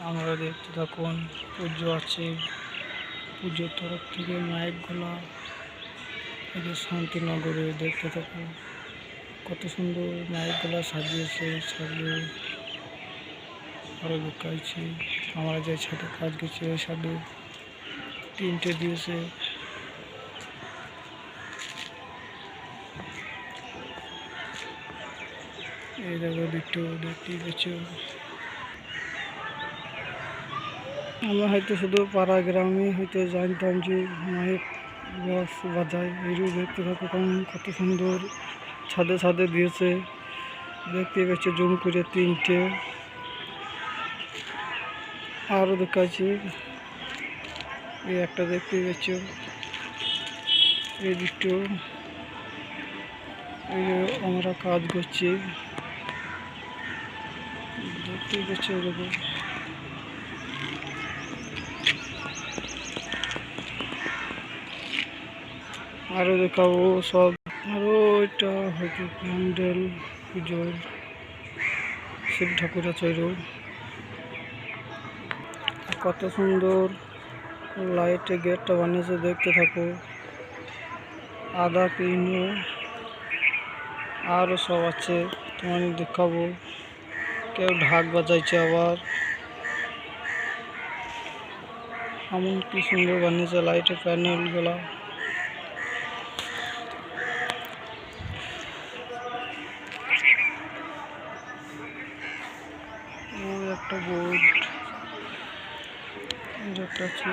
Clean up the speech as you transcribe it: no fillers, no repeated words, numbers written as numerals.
আমরা দেখতে থাকুন। পুজো আছে, পুজোর তরফ থেকে মাইকগুলা এই যে শান্তিনগরে দেখতে থাকুন কত সুন্দর মাইকগুলা সাজিয়েছে। সাজিয়ে আরো দেখাইছি। আমরা যে ছাদে কাজ করছি ওই ছাদে তিনটে দিয়েছে। এই দেখো দুটো দেখতেই পাচ্ছ। আমরা হয়তো শুধু পাড়া গ্রামে হয়তো জানতাম যে মাইক বক্স বাজায়। এইগুলো দেখতে থাকো কত সুন্দর ছাদে ছাদে দিয়েছে। দেখতে পাচ্ছ জুম করে তিনটে। আরও দেখাচ্ছি, এই একটা দেখতে পাচ্ছ, এই দুটো। এই যে আমরা কাজ করছি দেখতেই পাচ্ছ। দেখো আরো দেখাবো সব। আরো এটা হয়তো প্যান্ডেল পুজোর শিব ঠাকুর আছে। কত সুন্দর লাইটে গেটটা বানিয়েছে দেখতে থাকো। আদা কিনো আরও সব আছে, তোমাকে দেখাবো। কেউ ঢাক বাজাইছে আবার। এমন কি সুন্দর বানিয়েছে লাইটের প্যানেলগুলা। একটা বোর্ড একটা আছে।